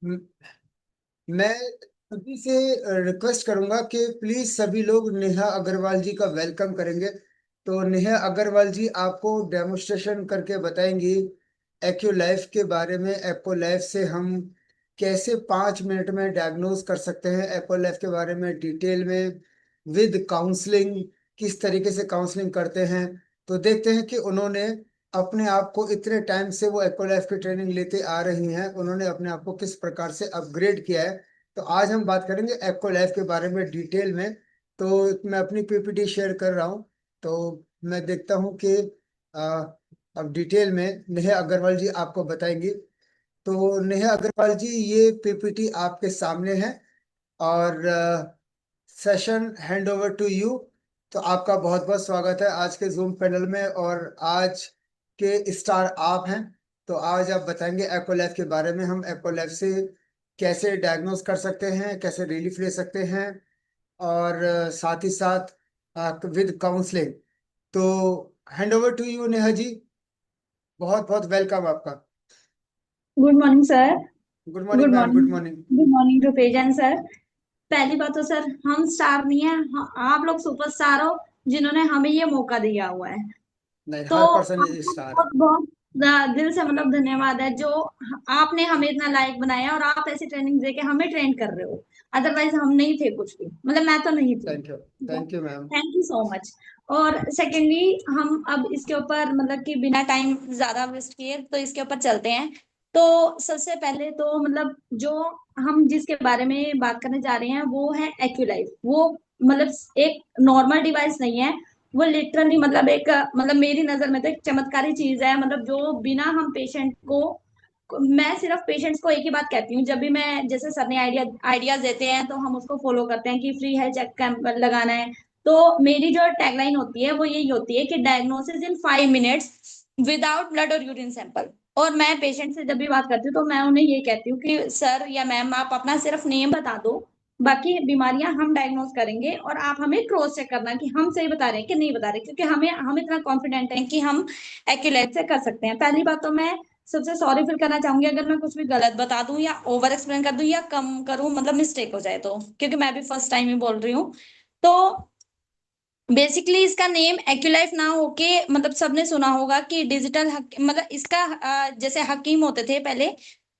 म- मैं सभी से रिक्वेस्ट करूंगा कि प्लीज सभी लोग नेहा अग्रवाल जी का वेलकम करेंगे। तो नेहा अग्रवाल जी आपको डेमोन्स्ट्रेशन करके बताएंगी एक्यू लाइफ के बारे में। एक्ो लाइफ से हम कैसे 5 मिनट में डायग्नोज कर सकते हैं। एक्ो लाइफ के बारे में डिटेल में विद काउंसलिंग किस तरीके से काउंसलिंग करते हैं। तो देखते हैं कि उन्होंने अपने आप को इतने टाइम से वो एक्ो लाइफ की ट्रेनिंग लेते आ रही हैं, उन्होंने अपने आप को किस प्रकार से अपग्रेड किया है। तो आज हम बात करेंगे एक्ो लाइफ के बारे में डिटेल में। तो मैं अपनी पीपीटी शेयर कर रहा हूँ। तो मैं देखता हूँ कि आ, अब डिटेल में नेहा अग्रवाल जी आपको बताएंगी। तो नेहा अग्रवाल जी ये पीपीटी आपके सामने है और session hand over to you. तो आपका बहुत बहुत स्वागत है आज के जूम पैनल में, और आज के स्टार आप हैं। तो आज आप बताएंगे एक्वालाइफ के बारे में, हम एक्वालाइफ से कैसे डायग्नोस कर सकते हैं, कैसे रिलीफ ले सकते हैं, और साथ ही साथ विद काउंसलिंग। तो hand over to you Neha ji. बहुत बहुत वेलकम आपका। Good morning sir. Good morning good ma'am, morning. Good morning. Good morning to pageant sir. पहली बात तो सर हम स्टार नहीं है, आप लोग सुपरस्टार हो जिन्होंने हमें ये मौका दिया हुआ है। नहीं, तो हर पर्सन आपका स्टार है। बहुत बहुत दिल से मतलब धन्यवाद है जो आपने हमें इतना लायक बनाया और आप ऐसी ट्रेनिंग दे के हमें ट्रेन कर रहे हो। अदरवाइज हम नहीं थे कुछ भी, मतलब मैं तो नहीं थी। Thank you. Thank you ma'am. Thank you so much. और सेकेंडली हम अब इसके ऊपर मतलब कि बिना टाइम ज्यादा वेस्ट किए तो इसके ऊपर चलते हैं। तो सबसे पहले तो मतलब जो हम जिसके बारे में बात करने जा रहे हैं वो है एक्यूलाइफ। वो मतलब एक नॉर्मल डिवाइस नहीं है। वो लिटरली मतलब एक मतलब मेरी नजर में तो एक चमत्कारी चीज है, मतलब जो बिना हम पेशेंट को मैं सिर्फ पेशेंट्स को एक ही बात कहती हूँ जब भी मैं, जैसे सर ने आइडियाज देते हैं तो हम उसको फॉलो करते हैं कि फ्री हेल्थ चेक कैंप लगाना है। तो मेरी जो टैगलाइन होती है वो यही होती है कि डायग्नोसिस इन 5 मिनट्स विदाउट ब्लड और यूरिन सैंपल। और मैं पेशेंट से जब भी बात करती हूँ तो मैं उन्हें ये कहती हूँ कि सर या मैम आप अपना सिर्फ नेम बता दो, बाकी बीमारियां हम डायग्नोस करेंगे और आप हमें क्रॉस चेक करना कि हम सही बता रहे हैं कि नहीं बता रहे, क्योंकि हम इतना कॉन्फिडेंट हैं कि हम एक्यूरेट से कर सकते हैं। पहली बात तो मैं सबसे सॉरी फील करना चाहूंगी अगर मैं कुछ भी गलत बता दूं या ओवर एक्सप्लेन कर दूं या कम करूं, मतलब मिस्टेक हो जाए तो, क्योंकि मैं भी फर्स्ट टाइम ही बोल रही हूँ। तो बेसिकली इसका नेम एक्यूलाइफ ना होके मतलब सबने सुना होगा कि डिजिटल मतलब इसका जैसे हकीम होते थे पहले,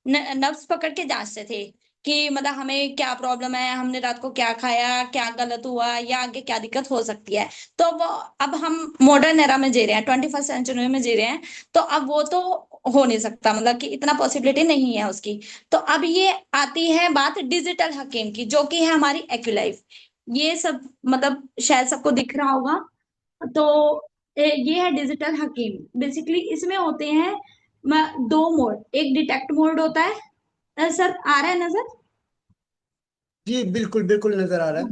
नब्ज पकड़ के जांचते थे कि मतलब हमें क्या प्रॉब्लम है, हमने रात को क्या खाया, क्या गलत हुआ या आगे क्या दिक्कत हो सकती है। तो वो अब हम मॉडर्न एरा में जी रहे हैं, 21st सेंचुरी में जी रहे हैं। तो अब वो तो हो नहीं सकता, मतलब कि इतना पॉसिबिलिटी नहीं है उसकी। तो अब ये आती है बात डिजिटल हकीम की, जो कि है हमारी एक्यूलाइफ। ये सब मतलब शायद सबको दिख रहा होगा। तो ये है डिजिटल हकीम। बेसिकली इसमें होते हैं दो मोड। एक डिटेक्ट मोड होता है, सर आ रहा है नजर? जी बिल्कुल बिल्कुल नजर आ रहा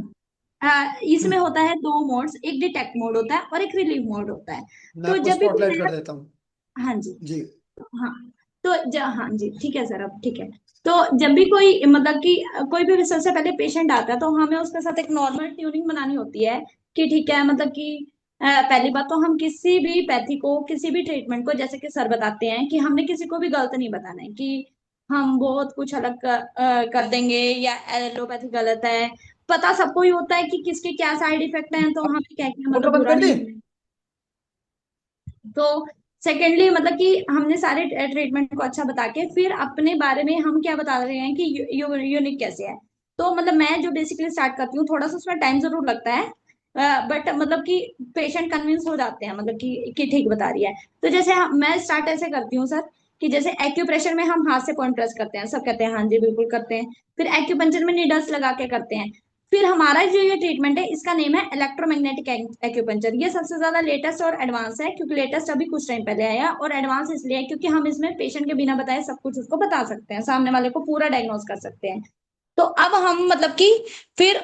है। इसमें होता है दो मोड्स, एक डिटेक्ट मोड होता है और एक रिलीव मोड होता है। मैं तो आपको जब भी कोई स्पॉटलाइट कर नया, देता हूँ। हाँ जी, जी। हाँ, तो हाँ जी ठीक है सर, अब ठीक है। तो जब भी कोई मतलब कि कोई भी सबसे पहले पेशेंट आता है तो हमें उसके साथ एक नॉर्मल ट्यूनिंग बनानी होती है कि ठीक है, मतलब कि पहली बात तो हम किसी भी पैथी को, किसी भी ट्रीटमेंट को, जैसे कि सर बताते हैं कि हमने किसी को भी गलत नहीं बताना है कि हम बहुत कुछ अलग कर देंगे या एलोपैथी गलत है। पता सबको ही होता है कि किसके क्या साइड इफेक्ट हैं, तो हमें क्या क्या मोटर मतलब बंद बुरा कर दी। नहीं मानना है। तो सेकेंडली मतलब कि हमने सारे ट्रीटमेंट को अच्छा बता के फिर अपने बारे में हम क्या बता रहे हैं कि यूनिक कैसे है। तो मतलब मैं जो बेसिकली स्टार्ट करती हूँ, थोड़ा सा उसमें टाइम जरूर लगता है, बट मतलब कि पेशेंट कन्विंस हो जाते हैं, मतलब कि ठीक बता रही है। तो जैसे मैं स्टार्ट ऐसे करती हूँ सर कि जैसे एक्यूप्रेशर में हम हाथ से पॉइंट प्रेस करते हैं, सब कहते हैं हाँ जी बिल्कुल करते हैं। फिर एक्यूपंचर में नीडल्स लगा के करते हैं। फिर हमारा जो ये ट्रीटमेंट है इसका नेम है इलेक्ट्रोमैग्नेटिक एक्यूपंचर। ये सबसे ज्यादा लेटेस्ट और एडवांस है, क्योंकि लेटेस्ट अभी कुछ टाइम पहले आया, और एडवांस इसलिए है क्योंकि हम इसमें पेशेंट के बिना बताए सब कुछ उसको बता सकते हैं, सामने वाले को पूरा डायग्नोस कर सकते हैं। तो अब हम मतलब कि फिर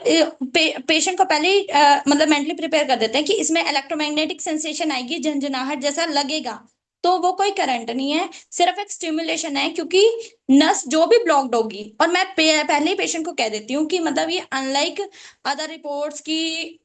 पेशेंट को पहले ही मतलब मेंटली प्रिपेयर कर देते हैं कि इसमें इलेक्ट्रोमैग्नेटिक सेंसेशन आएगी, झंझनाहट जैसा लगेगा। तो वो कोई करंट नहीं है, सिर्फ एक स्टिमुलेशन है, क्योंकि नस जो भी ब्लॉक्ड होगी, और मैं पहले ही पेशेंट को कह देती हूँ कि मतलब ये अनलाइक अदर रिपोर्ट्स की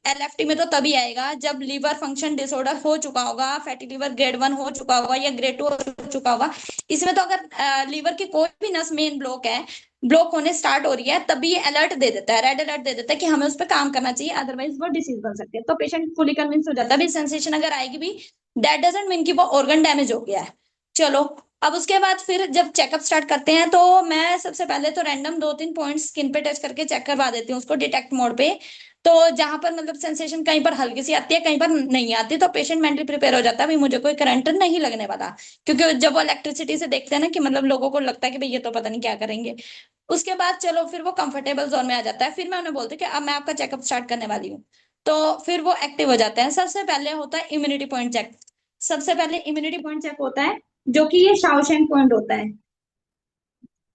एलएफटी में तो तभी आएगा जब लीवर फंक्शन डिसऑर्डर हो चुका होगा, फैटी लीवर ग्रेड 1 हो चुका होगा या ग्रेड 2 हो चुका होगा। इसमें तो अगर लीवर की कोई भी नस मेन ब्लॉक है, ब्लॉक होने स्टार्ट हो रही है, तभी ये अलर्ट दे देता है, रेड अलर्ट दे देता है कि हमें उस पर काम करना चाहिए, अदरवाइज वो डिसीज बन सकती है। तो पेशेंट फुली कन्विंस हो जाता है, भी सेंसेशन अगर आएगी भी, दैट डजंट मीन कि वो ऑर्गन डैमेज हो गया है। चलो, अब उसके बाद फिर जब चेकअप स्टार्ट करते हैं, तो मैं सबसे पहले तो रैंडम 2-3 पॉइंट्स स्किन पे टच करके चेक करवा देती हूँ उसको डिटेक्ट मोड पे। तो जहां पर मतलब सेंसेशन कहीं पर हल्की सी आती है, कहीं पर नहीं आती, तो पेशेंट मेंटली प्रिपेयर हो जाता है, भाई मुझे कोई करंट नहीं लगने वाला। क्योंकि जब वो इलेक्ट्रिसिटी से देखते हैं ना, कि मतलब लोगों को लगता है कि भाई ये तो पता नहीं क्या करेंगे। उसके बाद चलो फिर वो कंफर्टेबल जोन में आ जाता है, फिर मैं उन्हें बोलती हूँ कि अब मैं आपका चेकअप स्टार्ट करने वाली हूँ। तो फिर वो एक्टिव हो जाते हैं। सबसे पहले होता है इम्यूनिटी पॉइंट चेक। सबसे पहले इम्यूनिटी पॉइंट चेक होता है, जो कि ये शाओशेंग पॉइंट होता है।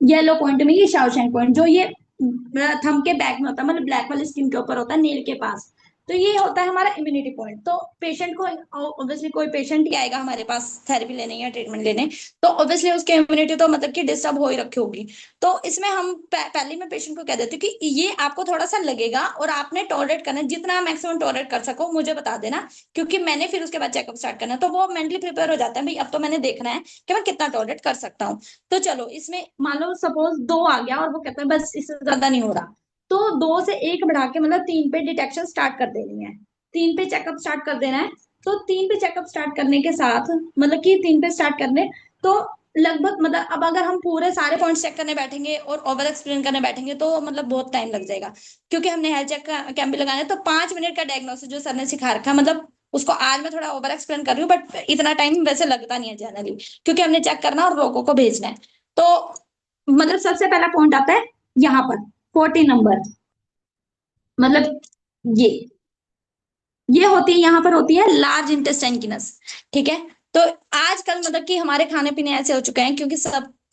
येलो पॉइंट में ये शाओशेंग पॉइंट, जो ये थंब के बैक में होता है, मतलब ब्लैक वाली स्किन के ऊपर होता है, नेल के पास। तो ये होता है हमारा इम्यूनिटी पॉइंट। तो पेशेंट को, ऑब्वियसली कोई पेशेंट ही आएगा हमारे पास थेरेपी लेने या ट्रीटमेंट लेने, तो ऑब्वियसली उसकी इम्यूनिटी तो मतलब कि डिस्टर्ब हो ही रखी होगी। तो इसमें हम पहले मैं पेशेंट को कह देती हूँ कि ये आपको थोड़ा सा लगेगा, और आपने टॉलरेट करना है, जितना मैक्सिमम टॉलरेट कर सको मुझे बता देना, क्योंकि मैंने फिर उसके बाद चेकअप स्टार्ट करना है। तो वो मेंटली प्रिपेयर हो जाता है, भाई अब तो मैंने देखना है कि मैं कितना टॉलरेट कर सकता हूँ। तो चलो, इसमें मान लो सपोज 2 आ गया, और वो कहता है बस इससे ज्यादा नहीं हो रहा, तो 2 से 1 बढ़ा के मतलब 3 पे डिटेक्शन स्टार्ट कर देनी है, 3 पे चेकअप स्टार्ट कर देना है। तो 3 पे चेकअप स्टार्ट करने के साथ, मतलब कि 3 पे स्टार्ट करने, तो लगभग मतलब अब अगर हम पूरे सारे पॉइंट्स चेक करने बैठेंगे और ओवर एक्सप्लेन करने बैठेंगे, तो मतलब बहुत टाइम लग जाएगा। क्योंकि हमने हेल्थ चेक कैंप भी लगाए, तो 5 मिनट का डायग्नोसिस जो सर ने सिखा रखा है, मतलब उसको आज मैं थोड़ा ओवर एक्सप्लेन कर रही हूँ, बट इतना टाइम वैसे लगता नहीं है जनरली, क्योंकि हमने चेक करना और लोगों को भेजना है। तो मतलब सबसे पहला पॉइंट आता है यहाँ पर, 14 नंबर, मतलब ये ये होती है, यहाँ पर होती है लार्ज इंटेस्टाइन की नस। ठीक है। तो आजकल मतलब कि हमारे खाने पीने ऐसे हो चुके हैं, क्योंकि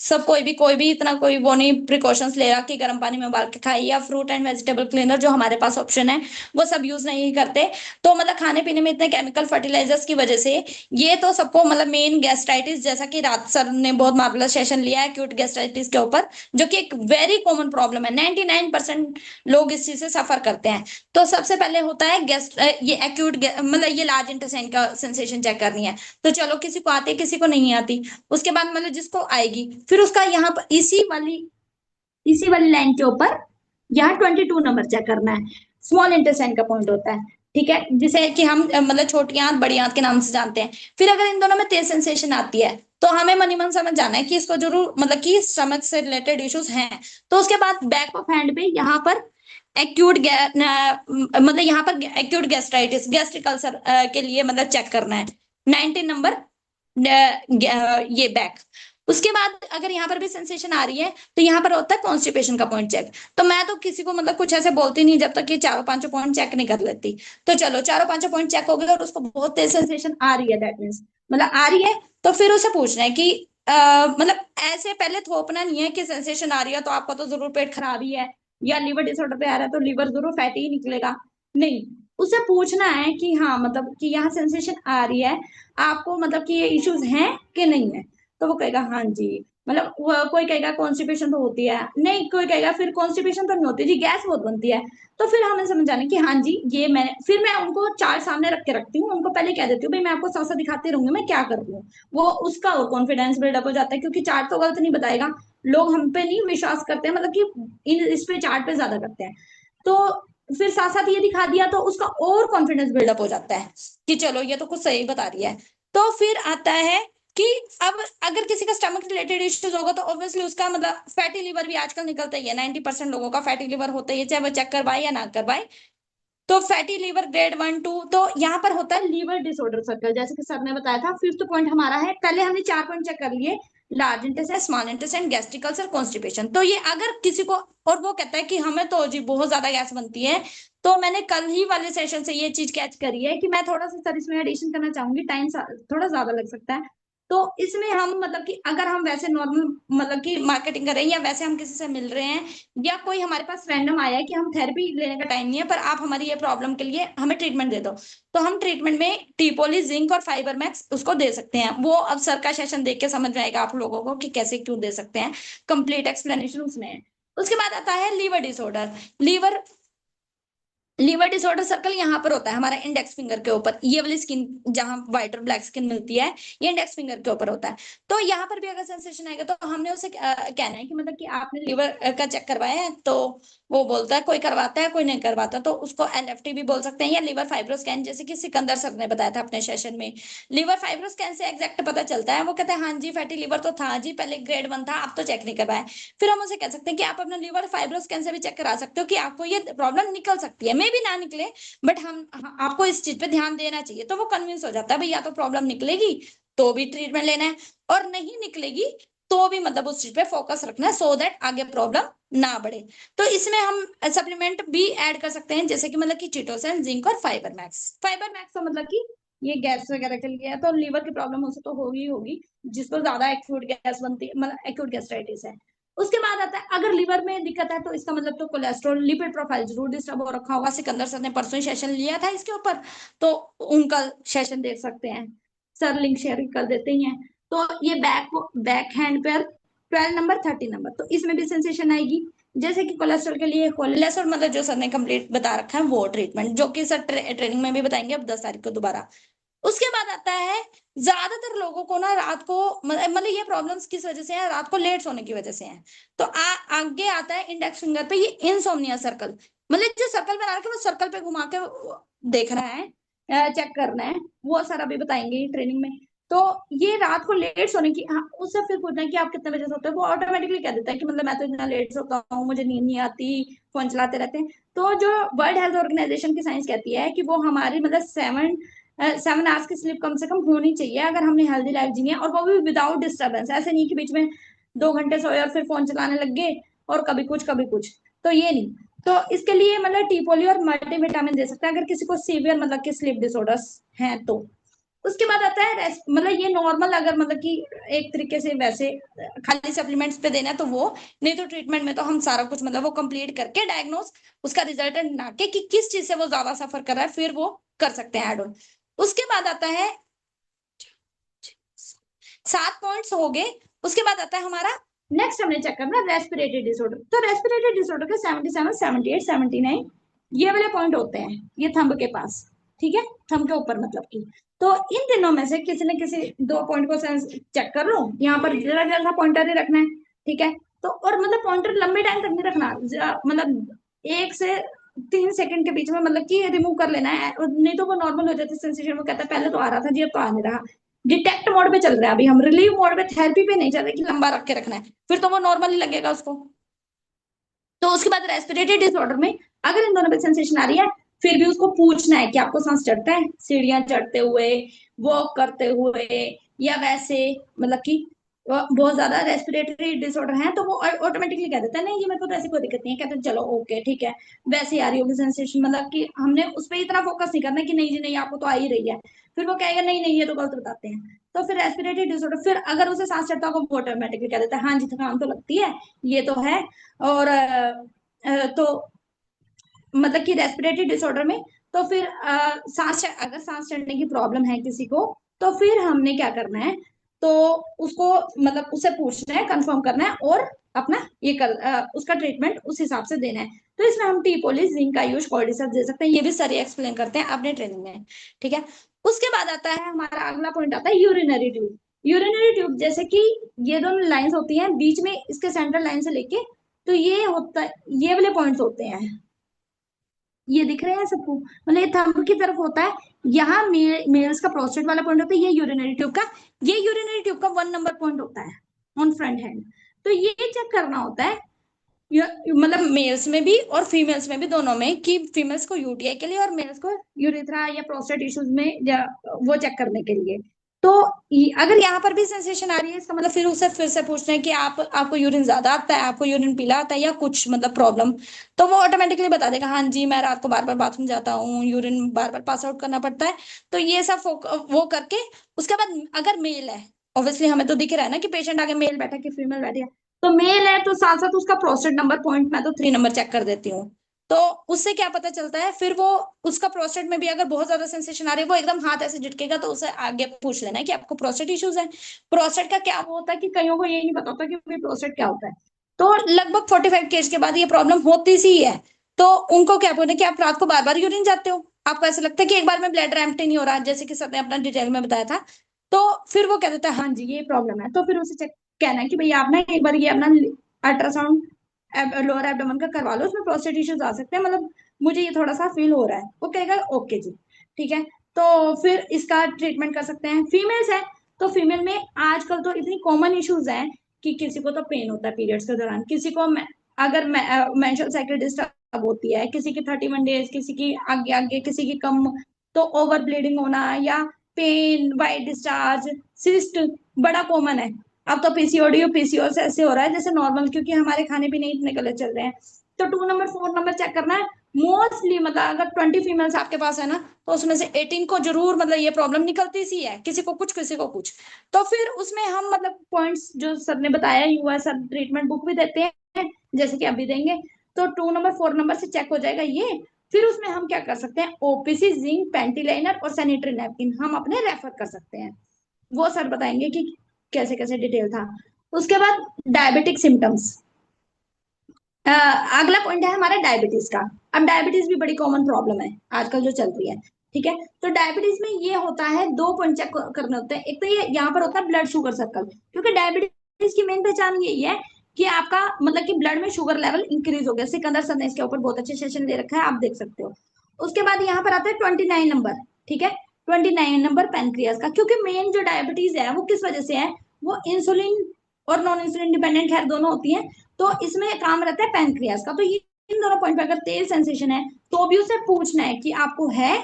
सब कोई भी इतना कोई वो नहीं प्रिकॉशंस ले रहा कि गर्म पानी में उबाल के खाए, या फ्रूट एंड वेजिटेबल क्लीनर जो हमारे पास ऑप्शन है वो सब यूज नहीं करते। तो मतलब खाने पीने में इतने केमिकल फर्टिलाइजर्स की वजह से ये तो सबको मतलब मेन गैस्ट्राइटिस, जैसा कि रात सर ने बहुत मार्वलस सेशन लिया है एक्यूट गैस्ट्राइटिस के ऊपर, जो कि एक वेरी कॉमन प्रॉब्लम है, 99% लोग इस चीज से सफर करते हैं। तो सबसे पहले होता है गेस्ट, ये एक्यूट, मतलब ये लार्ज इंटेस्टाइन का सेंसेशन चेक करनी है। तो चलो, किसी को आती है किसी को नहीं आती। उसके बाद मतलब जिसको आएगी, फिर उसका यहाँ पर इसी वाली लाइन के ऊपर यहाँ 22 नंबर चेक करना है, स्मॉल इंटेस्टाइन का पॉइंट होता है। ठीक है, जिसे कि हम मतलब छोटी आंत बड़ी आंत के नाम से जानते हैं। फिर अगर इन दोनों में तेज सेंसेशन आती है, तो हमें मनी मन समझ जाना है कि इसको जरूर मतलब कि स्टमक से रिलेटेड इश्यूज हैं। तो उसके बाद बैक ऑफ हैंड पे यहाँ पर एक्यूट मतलब यहाँ पर एक्यूट गैस्ट्राइटिस, गैस्ट्रिक अल्सर के लिए मतलब चेक करना है, 19 नंबर, ये बैक। उसके बाद अगर यहाँ पर भी सेंसेशन आ रही है, तो यहाँ पर होता है कॉन्स्टिपेशन का पॉइंट चेक। तो मैं तो किसी को मतलब कुछ ऐसे बोलती नहीं जब तक ये चारों पांचों पॉइंट चेक नहीं कर लेती। तो चलो, चारों पांचों पॉइंट चेक हो गए और उसको बहुत तेज सेंसेशन आ रही है, दैट मीन्स मतलब आ रही है, तो फिर उसे पूछना है कि मतलब ऐसे पहले थोपना नहीं है कि सेंसेशन आ रही है तो आपका तो जरूर पेट खराब ही है, या लीवर डिसऑर्डर पे आ रहा है तो लीवर जरूर फैटी ही निकलेगा। नहीं, उसे पूछना है कि हाँ मतलब कि यहाँ सेंसेशन आ रही है, आपको मतलब कि ये इश्यूज हैं कि नहीं है। तो वो कहेगा हाँ जी, मतलब कोई कहेगा कॉन्स्टिपेशन तो होती है, नहीं कोई कहेगा फिर कॉन्स्टिपेशन तो नहीं होती जी, गैस बहुत बनती है। तो फिर हमें समझ आने कि हाँ जी, ये मैंने, फिर मैं उनको चार्ट सामने रख के रखती हूँ, उनको पहले कह देती हूँ भाई मैं आपको साथ साथ दिखाती रहूंगी मैं क्या कर रही हूँ। वो उसका और कॉन्फिडेंस बिल्डअप हो जाता है, क्योंकि चार्ट तो गलत नहीं बताएगा। लोग हम पे नहीं विश्वास करते हैं, मतलब कि इस पे चार्ट पे ज्यादा करते हैं। तो फिर साथ साथ ये दिखा दिया, तो उसका और कॉन्फिडेंस बिल्डअप हो जाता है कि चलो ये तो कुछ सही बता रही है। तो फिर आता है कि अब अगर किसी का स्टमक रिलेटेड इश्यूज होगा, तो ऑब्वियसली उसका मतलब फैटी लिवर भी आजकल निकलता ही है, 90% लोगों का फैटी लिवर होता ही है, चाहे वो चेक करवाए या ना करवाए। तो फैटी लिवर ग्रेड 1-2, तो यहाँ पर होता है लीवर डिसऑर्डर सर्कल, जैसे कि सर ने बताया था। फिफ्थ पॉइंट हमारा है, पहले हमने 4 पॉइंट चेक कर लिए, large intestine, small intestine, gastric ulcer, constipation. तो ये अगर किसी को, और वो कहता है कि हमें तो जी बहुत ज्यादा गैस बनती है, तो मैंने कल ही वाले सेशन से ये चीज कैच करी है कि मैं थोड़ा सा सर इसमें एडिशन करना चाहूंगी, टाइम थोड़ा ज्यादा लग सकता है। तो इसमें हम मतलब कि अगर हम वैसे नॉर्मल मतलब कि मार्केटिंग कर रहे हैं, या वैसे हम किसी से मिल रहे हैं, या कोई हमारे पास रैंडम आया है कि हम थेरेपी लेने का टाइम नहीं है पर आप हमारी ये प्रॉब्लम के लिए हमें ट्रीटमेंट दे दो, तो हम ट्रीटमेंट में टीपोली, जिंक और फाइबर मैक्स उसको दे सकते हैं। वो अब सर का सेशन देख के समझ में आएगा आप लोगों को कि कैसे क्यों दे सकते हैं, कंप्लीट एक्सप्लेनेशन उसमें है। उसके बाद आता है liver disorder. Liver liver disorder circle यहाँ पर होता है हमारा इंडेक्स फिंगर के ऊपर, ये वाली स्किन जहां व्हाइट और ब्लैक स्किन मिलती है, ये इंडेक्स फिंगर के ऊपर होता है। तो यहाँ पर भी अगर सेंसेशन आएगा तो हमने उसे कहना है कि मतलब कि आपने लीवर का चेक करवाया है, तो वो बोलता है कोई करवाता है कोई नहीं करवाता, तो उसको एलएफटी भी बोल सकते हैं, या लीवर फाइब्रोस्कैन, जैसे कि सिकंदर सर ने बताया था अपने सेशन में। लीवर फाइब्रोस्कैन से एग्जैक्ट पता चलता है, वो कहते हैं हाँ जी फैटी लीवर तो था जी, पहले ग्रेड 1 था, आप तो चेक नहीं करवाए। फिर हम उसे कह सकते हैं कि आप अपना लीवर फाइब्रोस्कैन से भी चेक करा सकते हो कि आपको ये प्रॉब्लम निकल सकती है, मे भी ना निकले, बट आपको इस चीज पे ध्यान देना चाहिए। तो वो कन्विंस हो जाता है भाई या तो प्रॉब्लम निकलेगी तो भी ट्रीटमेंट लेना है, और नहीं निकलेगी तो भी मतलब उस चीज पे फोकस रखना है, सो दैट आगे प्रॉब्लम ना बढ़े। तो इसमें हम सप्लीमेंट भी ऐड कर सकते हैं, जैसे कि मतलब कि चिटोसन, जिंक और फाइबर मैक्स। फाइबर मैक्स तो मतलब कि ये गैस वगैरह के लिए है, तो लीवर की प्रॉब्लम हो तो होगी ही होगी, जिसको ज्यादा एक्यूट गैस बनती है, मतलब एक्यूट गैस्ट्राइटिस है। उसके बाद आता है अगर लिवर में दिक्कत है, तो इसका मतलब तो कोलेस्ट्रॉल, लिपिड प्रोफाइल जरूर डिस्टर्ब हो रखा होगा। सिकंदर सर ने परसों ही सेशन लिया था इसके ऊपर, तो उनका सेशन देख सकते हैं, सर लिंक शेयर कर देते ही हैं। तो ये बैक हैंड पर 12 नंबर 13 नंबर, तो इसमें भी सेंसेशन आएगी। जैसे कि कोलेस्ट्रॉल के लिए कोलेस्ट्रॉल मतलब जो सर ने कंप्लीट बता रखा है वो ट्रीटमेंट, जो कि सर ट्रेनिंग में भी बताएंगे अब 10 तारीख को दोबारा। उसके बाद आता है ज्यादातर लोगों को ना रात को मतलब ये प्रॉब्लम्स किस वजह से है, रात को लेट सोने की वजह से है। तो आगे आता है इंडेक्स फिंगर पे ये इनसोम्निया सर्कल, मतलब जो सर्कल बना रखे वो सर्कल पे घुमा के देखना है, चेक करना है, वो सारा भी बताएंगे ट्रेनिंग में। तो ये रात को लेट सोने की, हाँ, उससे फिर पूछना है कि आप कितने बजे सोते हो, वो ऑटोमेटिकली कह देता है कि मतलब मैं तो इतना लेट सोता हूँ, मुझे नींद नहीं आती, फोन चलाते रहते हैं। तो जो वर्ल्ड हेल्थ ऑर्गेनाइजेशन की साइंस कहती है कि वो हमारी मतलब 7 आवर्स की स्लीप कम से कम होनी चाहिए अगर हमने हेल्दी लाइफ जीनी है, और वो भी विदाउट डिस्टर्बेंस। ऐसे नहीं कि बीच में 2 घंटे सोए और फिर फोन चलाने लग गए और कभी कुछ, तो ये नहीं। तो इसके लिए मतलब टीपोली और मल्टीविटामिन दे सकते हैं अगर किसी को सीवियर मतलब कि स्लीप डिसऑर्डर्स हैं तो। उसके बाद आता है मतलब ये नॉर्मल अगर मतलब कि एक तरीके से वैसे खाली सप्लीमेंट्स पे देना है तो वो, नहीं तो ट्रीटमेंट में तो हम सारा कुछ मतलब वो कंप्लीट करके डायग्नोस उसका रिजल्ट ना के कि किस चीज से वो ज्यादा सफर कर रहा है, फिर वो कर सकते हैं एड ऑन। उसके बाद आता है 7 पॉइंट्स हो गए। उसके बाद आता है हमारा नेक्स्ट, हमने चेक करना रेस्पिरेटरी डिसऑर्डर। तो रेस्पिरेटरी डिसऑर्डर के 77, 78, 79 ये वाले पॉइंट होते हैं, ये थंब के पास, ठीक है, थंब के ऊपर मतलब की। तो इन दिनों में से किसी न किसी 2 पॉइंट को चेक कर लो, यहाँ पर जरा जरा पॉइंटर ही रखना है, ठीक है। तो और मतलब पॉइंटर लंबे टाइम तक नहीं रखना, मतलब 1 से 3 सेकंड के बीच में मतलब कि रिमूव कर लेना है, नहीं तो वो नॉर्मल हो जाता है सेंसेशन, वो कहता है पहले तो आ रहा था जी अब तो आ नहीं रहा। डिटेक्ट मोड पे चल रहा है अभी हम, रिलीव मोड पे थेरेपी पे नहीं चल रहे कि लंबा रख के रखना है, फिर तो वो नॉर्मली लगेगा उसको। तो उसके बाद रेस्पिरेटरी डिसऑर्डर में अगर इन दोनों पे सेंसेशन आ रही है, फिर भी उसको पूछना है कि आपको सांस चढ़ता है सीढ़ियां चढ़ते हुए, वॉक करते हुए, या वैसे मतलब कि बहुत ज्यादा रेस्पिरेटरी डिसऑर्डर है, तो वो ऑटोमेटिकली कह देता है नहीं ये मेरे को तो ऐसी कोई दिक्कत नहीं है, कहते हैं चलो ओके ठीक है, वैसे आ रही होगी सेंसेशन, मतलब कि हमने उस पर इतना फोकस नहीं करना कि नहीं जी नहीं आपको तो आ ही रही है, फिर वो कहेगा नहीं नहीं ये तो गलत बताते हैं। तो फिर रेस्पिरेटरी डिसऑर्डर, फिर अगर उसे सांस चढ़ता होगा वो ऑटोमेटिकली कह देता है हाँ जी थकान तो लगती है, ये तो है। और तो मतलब कि रेस्पिरेटरी डिसऑर्डर में, तो फिर अगर सांस चढ़ने की प्रॉब्लम है किसी को, तो फिर हमने क्या करना है, तो उसको मतलब उससे पूछना है, कंफर्म करना है, और अपना ये उसका ट्रीटमेंट उस हिसाब से देना है। तो इसमें हम टी जिंक आयुष कॉर्डिसेप दे सकते हैं, ये भी सर एक्सप्लेन करते हैं अपने ट्रेनिंग में, ठीक है। उसके बाद आता है हमारा अगला पॉइंट आता है यूरिनरी ट्यूब। यूरिनरी ट्यूब जैसे कि ये दोनों लाइंस होती हैं बीच में, इसके सेंट्रल लाइन से लेके, तो ये होता है, ये वाले पॉइंट्स होते हैं, ये दिख रहे हैं सबको, मतलब ये थंब की तरफ होता है, यहाँ मेल्स का प्रोस्टेट वाला पॉइंट होता है, ये यूरिनरी ट्यूब का, ये यूरिनरी ट्यूब का 1 नंबर पॉइंट होता है ऑन फ्रंट हैंड। तो ये चेक करना होता है मतलब मेल्स में भी और फीमेल्स में भी, दोनों में, कि फीमेल्स को यूटीआई के लिए और मेल्स को यूरिथ्रा या प्रोस्टेट इश्यूज में वो चेक करने के लिए। तो अगर यहाँ पर भी सेंसेशन आ रही है, इसका मतलब फिर उसे फिर से पूछना है कि आपको यूरिन ज्यादा आता है, आपको यूरिन पीला आता है, या कुछ मतलब प्रॉब्लम। तो वो ऑटोमेटिकली बता देगा हाँ जी मैं रात को बार बार बाथरूम जाता हूँ, यूरिन बार बार पास आउट करना पड़ता है। तो ये सब वो करके उसके बाद अगर मेल है ऑब्वियसली हमें तो दिख रहा है ना कि पेशेंट आगे मेल बैठा कि फीमेल बैठी है। तो मेल है तो साथ साथ उसका प्रोस्टेट नंबर पॉइंट मैं तो 3 नंबर चेक कर देती हूँ। तो उससे क्या पता चलता है फिर वो, उसका प्रोस्टेट में भी अगर बहुत ज्यादा सेंसेशन आ रही है, वो एकदम हाथ ऐसे झटकेगा, तो उसे आगे पूछ लेना है कि आपको प्रोस्टेट इश्यूज है। प्रोस्टेट का क्या वो होता है कि कईयों को यही नहीं पता होता कि प्रोस्टेट क्या होता है। तो लगभग 45 केज के बाद ये प्रॉब्लम होती सी है। तो उनको क्या बोले कि आप रात को बार बार यूरिन जाते हो, आपको ऐसा लगता है कि एक बार में ब्लैडर एम्प्टी नहीं हो रहा, जैसे कि सर ने अपना डिटेल में बताया था। तो फिर वो कह देता है हाँ जी ये प्रॉब्लम है, तो फिर उसे चेक कहना है कि भाई आप ना एक बार ये अपना अल्ट्रासाउंड लोअर एब्डोमेन का करवा लो, उसमें प्रोस्टेट इश्यूज आ सकते हैं, मतलब मुझे ये थोड़ा सा फील हो रहा है। वो कहेगा ओके जी ठीक है। तो फिर इसका ट्रीटमेंट कर सकते हैं। फीमेल्स है तो फीमेल में आजकल तो इतनी कॉमन इश्यूज हैं कि किसी को तो पेन होता है पीरियड्स के दौरान, किसी को अगर मेंस्ट्रुअल साइकिल डिस्टर्ब होती है, किसी की 31 डेज, किसी की आगे आगे, किसी की कम। तो ओवर ब्लीडिंग होना या पेन, वाइट डिस्चार्ज, सिस्ट बड़ा कॉमन है। अब तो पीसीओडी और पीसीओएस ऐसे हो रहा है जैसे नॉर्मल, क्योंकि हमारे खाने पीने इतने गलत चल रहे हैं। तो 2 नंबर 4 नंबर चेक करना है मोस्टली। मतलब अगर 20 फीमेल्स आपके पास है ना, तो उसमें से 18 को जरूर मतलब ये प्रॉब्लम निकलती सी है, किसी को कुछ किसी को कुछ। तो फिर उसमें हम मतलब पॉइंट्स जो सर ने बताया युवा सर ट्रीटमेंट बुक भी देते हैं, जैसे कि अभी देंगे। तो 2 नंबर 4 नंबर से चेक हो जाएगा ये। फिर उसमें हम क्या कर सकते हैं, ओपीसी, जिंक, पेंटी लाइनर और सैनिटरी नैपकिन हम अपने रेफर कर सकते हैं। वो सर बताएंगे कि कैसे कैसे डिटेल था। उसके बाद डायबिटिक सिम्टम्स, अगला पॉइंट है हमारा डायबिटीज का। अब डायबिटीज भी बड़ी कॉमन प्रॉब्लम है आजकल जो चल रही है। ठीक है। तो डायबिटीज में ये होता है, 2 पॉइंट चेक करने होते हैं। एक तो ये यहाँ पर होता है ब्लड शुगर सर्कल, क्योंकि डायबिटीज की मेन पहचान यही है कि आपका मतलब कि ब्लड में शुगर लेवल इंक्रीज हो गया। सिकंदर सर ने इसके ऊपर बहुत अच्छे सेशन दे रखा है, आप देख सकते हो। उसके बाद यहाँ पर आता है 29 नंबर। ठीक है। 29 नंबर पैनक्रियाज का, क्योंकि मेन जो डायबिटीज है वो किस वजह से है, वो इंसुलिन और नॉन इंसुलिन डिपेंडेंट खैर दोनों होती है। तो इसमें काम रहता है पैनक्रियास का। तो ये इन दोनों पॉइंट पे अगर तेल सेंसेशन है तो भी उसे पूछना है कि आपको है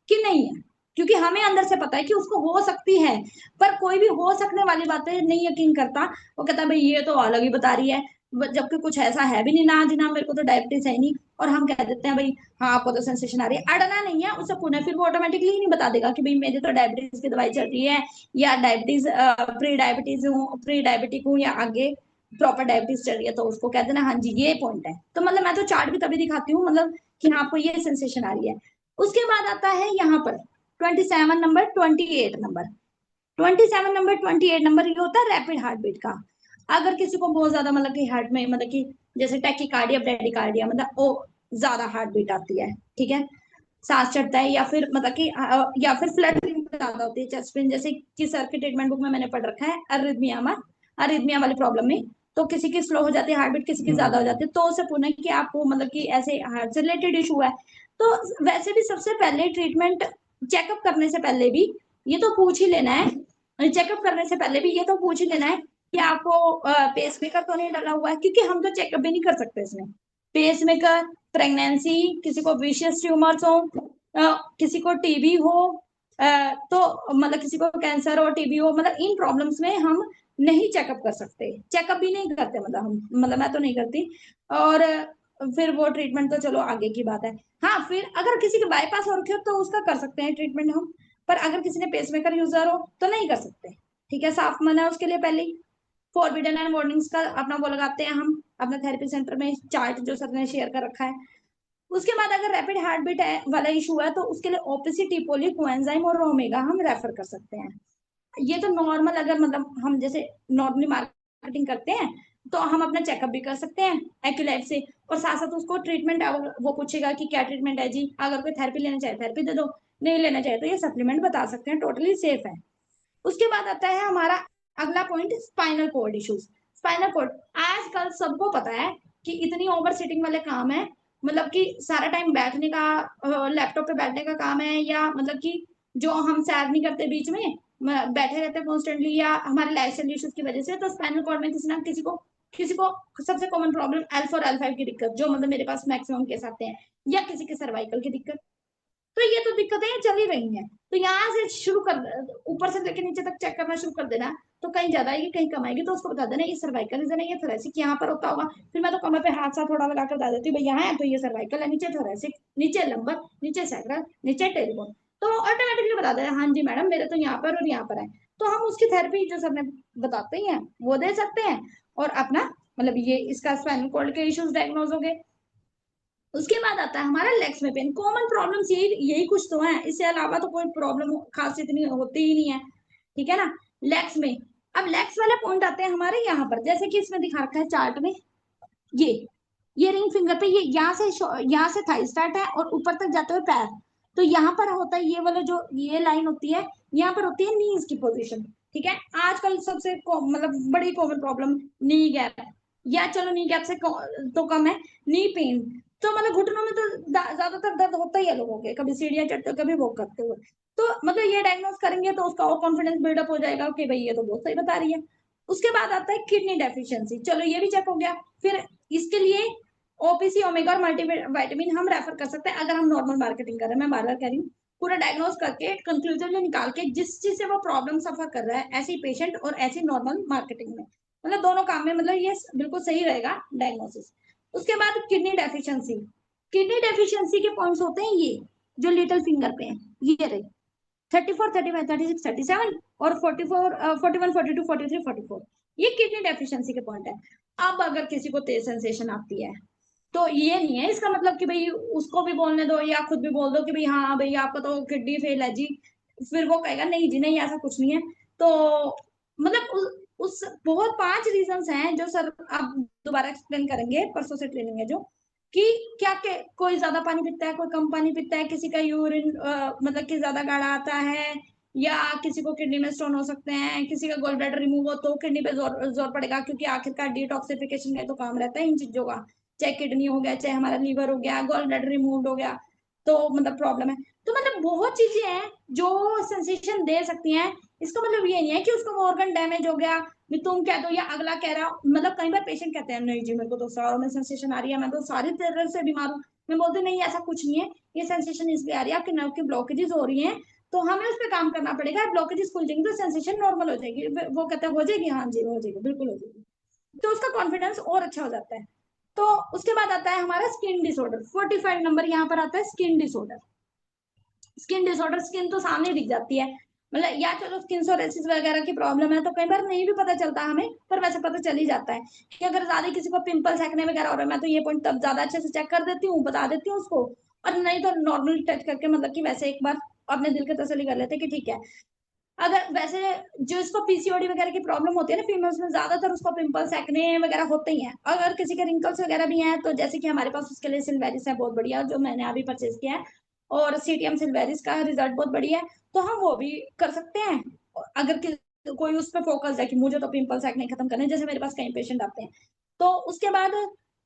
कि नहीं है, क्योंकि हमें अंदर से पता है कि उसको हो सकती है। पर कोई भी हो सकने वाली बातें नहीं यकीन करता। वो कहता है भाई ये तो अलग ही बता रही है, जबकि कुछ ऐसा है भी नहीं ना जी ना, मेरे को तो डायबिटीज है ही नहीं। और हम कह देते हैं भाई हाँ आपको तो सेंसेशन आ रही है, अड़ना नहीं है उसे पुनः, फिर वो ऑटोमेटिकली ही नहीं बता देगा कि भाई मेरी तो डायबिटीज की दवाई चल रही है, या डायबिटीज प्री डायबिटिक हूँ, या आगे प्रॉपर डायबिटीज चल रही है। तो उसको कह देना हाँ जी ये पॉइंट है। तो मतलब मैं तो चार्ट भी तभी दिखाती हूँ मतलब कि हाँ आपको ये सेंसेशन आ रही है। उसके बाद आता है यहाँ पर 27 नंबर, 28 नंबर। 27 नंबर, 28 नंबर ये होता है रैपिड हार्ट बीट का। अगर किसी को बहुत ज्यादा मतलब कि हार्ट में मतलब कि जैसे टैकीकार्डिया, ब्रेडिकार्डिया, मतलब वो ज्यादा हार्ट बीट आती है। ठीक है। सांस चढ़ता है, या फिर मतलब कि या फिर फ्लडिंग ज्यादा होती है चेस्ट पेन, जैसे कि सर की ट्रीटमेंट बुक में मैंने पढ़ रखा है अरिथमिया में, अरिथमिया वाली प्रॉब्लम में। तो किसी की स्लो हो जाती है हार्ट बीट, किसी की ज्यादा हो जाती है, तो उसे पूछना कि आपको मतलब कि ऐसे हार्ट से रिलेटेड इशू है। तो वैसे भी सबसे पहले ट्रीटमेंट, चेकअप करने से पहले भी ये तो पूछ ही लेना है, चेकअप करने से पहले भी ये तो पूछ ही लेना है कि आपको पेस मेकर तो नहीं डला हुआ है, क्योंकि हम तो चेकअप भी नहीं कर सकते इसमें। पेस मेकर, प्रेगनेंसी, किसी को विशियस ट्यूमर्स हो, किसी को टीबी हो, तो मतलब किसी को कैंसर हो, टीबी हो, मतलब इन प्रॉब्लम्स में हम नहीं चेकअप कर सकते, चेकअप भी नहीं करते, मतलब हम, मतलब मैं तो नहीं करती। और फिर वो ट्रीटमेंट तो चलो आगे की बात है। हाँ फिर अगर किसी के बाईपास हो रखे हो तो उसका कर सकते हैं ट्रीटमेंट हम। पर अगर किसी ने पेसमेकर यूजर हो तो नहीं कर सकते। ठीक है, साफ मना है उसके लिए पहले ही। फॉरबिडन एंड वार्निंग्स का अपना वो लगाते हैं हम अपना थेरेपी सेंटर में चार्ट जो सर ने शेयर कर रखा है। उसके बाद अगर रैपिड हार्ट बीट वाला इशू है तो उसके लिए ओपीसी, पोली, कोएंजाइम और ओमेगा हम रेफर कर सकते हैं। ये तो नॉर्मल, अगर मतलब हम जैसे नॉर्मली मार्केटिंग करते हैं तो हम अपना चेकअप भी कर सकते हैं एक्यूलाइफ से। और साथ साथ उसको ट्रीटमेंट, वो पूछेगा कि क्या ट्रीटमेंट है जी, अगर कोई थेरेपी लेना चाहे थेरेपी दे दो, नहीं लेना चाहे तो ये सप्लीमेंट बता सकते हैं, टोटली सेफ है। उसके बाद आता है हमारा अगला point, spinal cord issues. Spinal cord आजकल सबको पता है कि इतनी ओवर सिटिंग वाले काम है, मतलब कि सारा टाइम बैठने का, लैपटॉप पे बैठने का काम है, या मतलब कि जो हम सैर नहीं करते बीच में, बैठे रहते हैं कॉन्स्टेंटली, या हमारे लाइफस्टाइल इश्यूज की वजह से। तो स्पाइनल कॉर्ड में किसी ना किसी को सबसे कॉमन प्रॉब्लम L4 L5 की दिक्कत, जो मतलब मेरे पास मैक्सिमम केस आते हैं, या किसी के सर्वाइकल की दिक्कत। तो ये तो दिक्कतें चल ही रही हैं। तो यहाँ से शुरू कर, ऊपर से लेकर नीचे तक चेक करना शुरू कर देना। तो कहीं ज्यादा आएगी कहीं कम आएगी तो उसको बता देना ये सर्वाइकल रीजन है, ये थोरेसिक यहाँ पर होता होगा। फिर मैं तो कमर पे हाथ सा थोड़ा लगा कर बता देती हूँ भाई यहाँ है तो ये सर्वाइकल है, नीचे थोरेसिक, नीचे लंबर, नीचे सैक्रल, नीचे टेलबोन। तो ऑटोमेटिकली बता देना हाँ जी मैडम मेरे तो यहाँ पर और यहाँ पर है। तो हम उसकी थेरेपी जो सर ने बताते ही हैं वो दे सकते हैं, और अपना मतलब ये इसका स्पाइनल कॉर्ड के इश्यूज डायग्नोज हो गए। उसके बाद आता है हमारा लेग्स में पेन। कॉमन प्रॉब्लम्स यही यही कुछ तो है, इससे अलावा तो कोई प्रॉब्लम खास इतनी होती ही नहीं है, ठीक है ना। लेग्स में, अब लेग्स वाला पॉइंट आते हैं हमारे यहाँ पर, जैसे कि इसमें दिखा रखा है चार्ट में, ये ये रिंग फिंगर पे, ये यहाँ से थाई स्टार्ट है और ऊपर तक जाते हुए पैर। तो यहाँ पर होता है ये वाला जो ये लाइन होती है, यहाँ पर होती है नीज की पोजीशन, ठीक है। आजकल सबसे मतलब बड़ी कॉमन प्रॉब्लम नी गैप, या चलो नी गैप से तो कम है, नी पेन। तो मतलब घुटनों में तो ज्यादातर दर्द होता ही है लोगों के, कभी सीढ़ियां चढ़ते हुए कभी वॉक करते हुए। तो मतलब ये डायग्नोज करेंगे तो उसका और कॉन्फिडेंस बिल्डअप हो जाएगा कि भाई ये तो बहुत सही बता रही है। उसके बाद आता है किडनी डेफिशिएंसी, चलो ये भी चेक हो गया। फिर इसके लिए ओपीसी, ओमेगा और मल्टीविटामिन हम रेफर कर सकते हैं अगर हम नॉर्मल मार्केटिंग कर रहे हैं। मैं बार बार कह रही हूँ, पूरा डायग्नोज करके कंक्लूजन निकाल के जिस चीज से वो प्रॉब्लम सफर कर रहा है, ऐसी पेशेंट और ऐसी नॉर्मल मार्केटिंग में, मतलब दोनों काम में मतलब ये बिल्कुल सही रहेगा डायग्नोसिस। उसके बाद किडनी डेफिशिएंसी, किडनी डेफिशिएंसी के पॉइंट्स होते हैं ये जो लिटिल फिंगर पे हैं, ये रहे 34, 35, 36, 37 और 44, 41, 42, 43, 44, ये किडनी डेफिशिएंसी के पॉइंट है। अब अगर किसी को तेज सेंसेशन आती है तो ये नहीं है इसका मतलब कि भाई उसको भी बोलने दो या खुद भी बोल दो कि भाई हाँ भाई आपका तो किडनी फेल है जी, फिर वो कहेगा नहीं जी नहीं ऐसा कुछ नहीं है। तो मतलब उस बहुत 5 रीजंस हैं जो सर आप दोबारा एक्सप्लेन करेंगे, परसों से ट्रेनिंग है जो, कि क्या के कोई ज्यादा पानी पीता है, कोई कम पानी पीता है, किसी का यूरिन मतलब कि ज्यादा गाढ़ा आता है, या किसी को किडनी में स्टोन हो सकते हैं, किसी का गोल ब्लैडर रिमूव हो तो किडनी पे जोर जोर पड़ेगा, क्योंकि आखिरकार डिटॉक्सिफिकेशन का तो काम रहता है इन चीजों का। चाहे किडनी हो गया, चाहे हमारा लीवर हो गया, गॉल ब्लैडर रिमूव हो गया, तो मतलब प्रॉब्लम है। तो मतलब बहुत चीजें हैं जो सेंसेशन दे सकती हैं। इसका मतलब ये नहीं है कि उसका ऑर्गन डैमेज हो गया, भी तुम कह दो या अगला कह रहा, मतलब कई बार पेशेंट कहते हैं नहीं जी मेरे को तो सारों में सेंसेशन आ रही है, मैं तो सारी तरह से बीमार हूँ। मैं बोलती नहीं ऐसा कुछ नहीं है, ये सेंसेशन इसलिए आ रही है आपके नर्व की ब्लॉकेजेस हो रही हैं, तो हमें उस पर काम करना पड़ेगा। ब्लॉकेजेस खुल जाएंगी तो सेंसेशन नॉर्मल हो जाएगी। वो कहते हैं हो जाएगी, हाँ जी हो जाएगी, बिल्कुल हो जाएगी। तो उसका कॉन्फिडेंस और अच्छा हो जाता है। तो उसके बाद आता है हमारा स्किन डिसऑर्डर, 45 नंबर यहाँ पर आता है skin disorder. Skin disorder, skin तो सामने दिख जाती है, मतलब या चलो स्किन सोरेसिस वगैरह की प्रॉब्लम है तो कई बार नहीं भी पता चलता हमें, पर वैसे पता चल ही जाता है कि अगर ज्यादा किसी को पिंपल्स एक्ने वगैरह हो रहा है, मैं तो ये पॉइंट तब ज्यादा अच्छे से चेक कर देती हूँ, बता देती हूँ उसको। और नहीं तो नॉर्मली टच करके मतलब कि वैसे एक बार अपने दिल की तसल्ली कर लेते कि ठीक है। अगर वैसे जो इसको पीसीओडी वगैरह की प्रॉब्लम होती है ना फीमेल्स में, ज्यादातर उसको पिंपल्स एक्ने वगैरह होते ही हैं। अगर किसी के रिंकल्स वगैरह भी हैं तो जैसे कि हमारे पास उसके लिए सिल्वेरिस है बहुत बढ़िया, जो मैंने अभी परचेज किया है, और सीटीएम सिल्वेरिस का रिजल्ट बहुत बढ़िया है, तो हम वो भी कर सकते हैं। अगर कोई उस पर फोकस है कि मुझे तो पिंपल्स एक्ने खत्म करने, जैसे मेरे पास कई पेशेंट आते हैं। तो उसके बाद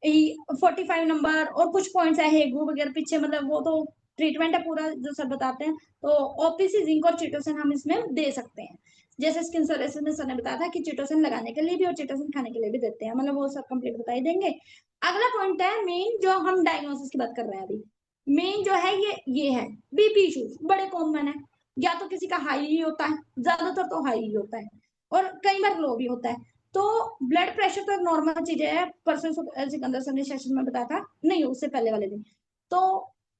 45 नंबर और कुछ पॉइंट्स है हेगू वगैरह पीछे, मतलब वो तो ट्रीटमेंट है पूरा जो सर बताते हैं। तो ओपीसी, जिंक और चिटोसन हम इसमें दे सकते हैं। जैसे स्किन सोरेसिस में सर ने बताया था कि चिटोसन लगाने के लिए भी और चिटोसन खाने के लिए भी देते हैं, मतलब वो सब कंप्लीट बता ही देंगे। अगला पॉइंट है मेन, जो हम डायग्नोसिस की बात कर रहे हैं अभी, मेन जो है ये है बीपी इश्यूज, बड़े कॉमन है। या तो किसी का हाई ही होता है, ज्यादातर तो हाई ही होता है, और कई बार लो भी होता है। तो ब्लड प्रेशर तो एक नॉर्मल चीज है, परसों सिकंदर सर ने सेशन में बताया था, नहीं उससे पहले वाले दिन। तो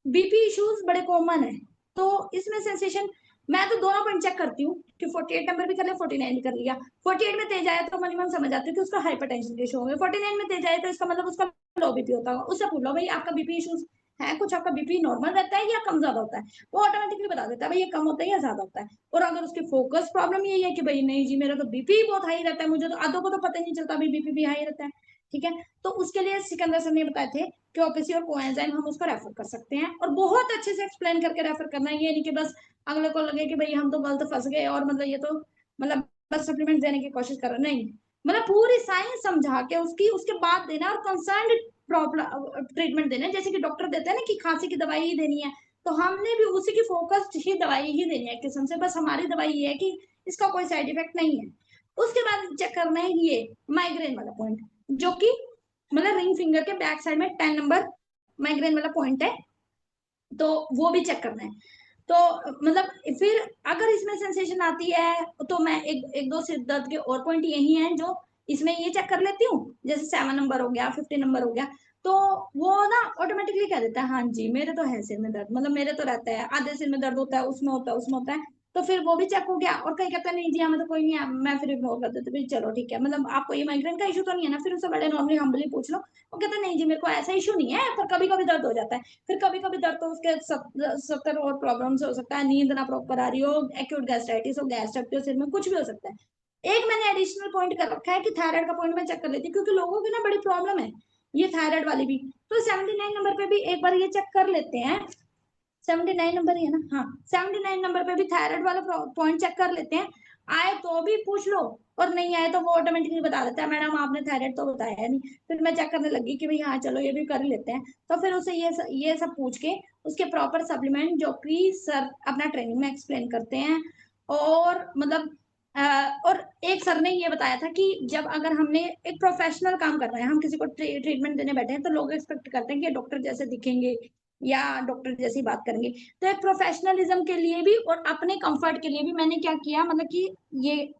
बीपी इश्यूज बड़े कॉमन है। तो इसमें सेंसेशन, मैं तो दोनों पॉइंट चेक करती हूँ कि 48 नंबर भी कर लिया, 49 भी कर लिया। 48 में तेज आया तो मिनिमम समझ आती हूँ कि उसका हाइपरटेंशन के इशू होंगे। 49 में तेज आया तो इसका मतलब उसका लो बीपी होता होगा। उससे पूछ लो भाई आपका बीपी इश्यूज है कुछ, आपका बीपी नॉर्मल रहता है या कम ज्यादा होता है, वो ऑटोमेटिकली बता देता है भाई ये कम होता है या ज्यादा होता है। और अगर उसकी फोकस प्रॉब्लम यही है कि भाई नहीं जी मेरा तो बीपी बहुत हाई रहता है, मुझे तो आधों को तो पता ही नहीं चलता भाई बीपी भी हाई रहता है, ठीक है। तो उसके लिए सिकंदर सर ने बताए थे कि ओपीसी और कोएंजाइम हम उसको रेफर कर सकते हैं, और बहुत अच्छे से एक्सप्लेन करके रेफर करना है। ये नहीं कि बस अगले को लगे कि भाई हम तो गलत फंस गए और मतलब ये तो मतलब बस सप्लीमेंट देने की कोशिश कर रहे, नहीं। मतलब पूरी साइंस समझा के उसकी उसके बाद देना, और कंसर्न प्रॉब्लम ट्रीटमेंट देना है। जैसे कि डॉक्टर देते हैं ना कि खांसी की दवाई ही देनी है, तो हमने भी उसी की फोकस्ड ही दवाई ही देनी है किस्म से, बस हमारी दवाई ये है कि इसका कोई साइड इफेक्ट नहीं है। उसके बाद चेक करना है ये माइग्रेन वाला पॉइंट, जो कि मतलब रिंग फिंगर के बैक साइड में 10 नंबर माइग्रेन वाला पॉइंट है, तो वो भी चेक करना है। तो मतलब फिर अगर इसमें सेंसेशन आती है तो मैं एक दो सिर दर्द के और पॉइंट यही हैं जो इसमें ये चेक कर लेती हूँ, जैसे 7 नंबर हो गया, 50 नंबर हो गया। तो वो ना ऑटोमेटिकली कह देता है हाँ जी मेरे तो है सिर में दर्द, मतलब मेरे तो रहता है, आधे सिर में दर्द होता है, उसमें होता है, उसमें होता है। तो फिर वो भी चेक हो गया, और कहीं कहता है नहीं जी हमें तो कोई नहीं है, मैं फिर इग्नोर कर देती हूँ, चलो ठीक है, मतलब आपको ये माइग्रेन का इशू तो नहीं है ना, फिर उससे बड़े नॉर्मली हम्बली पूछ लो, वो कहता है नहीं जी मेरे को ऐसा इशू नहीं है, पर कभी कभी दर्द हो जाता है। फिर कभी कभी दर्द तो उसके 70 और प्रॉब्लम्स हो सकता है, नींद ना प्रॉपर आ रही हो, एक्यूट गैस्ट्राइटिस हो, गैस चपटी हो सिर में, कुछ भी हो सकता है। एक मैंने एडिशनल पॉइंट कर रखा है कि थायराइड का पॉइंट मैं चेक कर लेती हूँ, क्योंकि लोगों की ना बड़ी प्रॉब्लम है ये थायराइड वाली भी। तो 79 नंबर पे भी एक बार ये चेक कर लेते हैं। 79 नंबर ही है ना, हाँ 79 नंबर पे भी थायराइड वाला पॉइंट चेक कर लेते हैं। आए तो भी पूछ लो, और नहीं आए तो वो ऑटोमेटिकली बता देता है मैडम आपने थायराइड तो बताया नहीं। फिर मैं चेक करने लगी कि भाई हाँ चलो ये भी कर ही लेते हैं। तो फिर उसे ये सब पूछ के उसके प्रॉपर सप्लीमेंट जो कि सर अपना ट्रेनिंग में एक्सप्लेन करते हैं। और मतलब और एक सर ने ये बताया था कि जब अगर हमने एक प्रोफेशनल काम कर रहे हैं, हम किसी को ट्रीटमेंट देने बैठे हैं, तो लोग एक्सपेक्ट करते हैं कि डॉक्टर जैसे दिखेंगे या डॉक्टर जैसी बात करेंगे। तो एक प्रोफेशनलिज्म के लिए भी और अपने कंफर्ट के लिए भी मैंने क्या किया, मतलब कि ये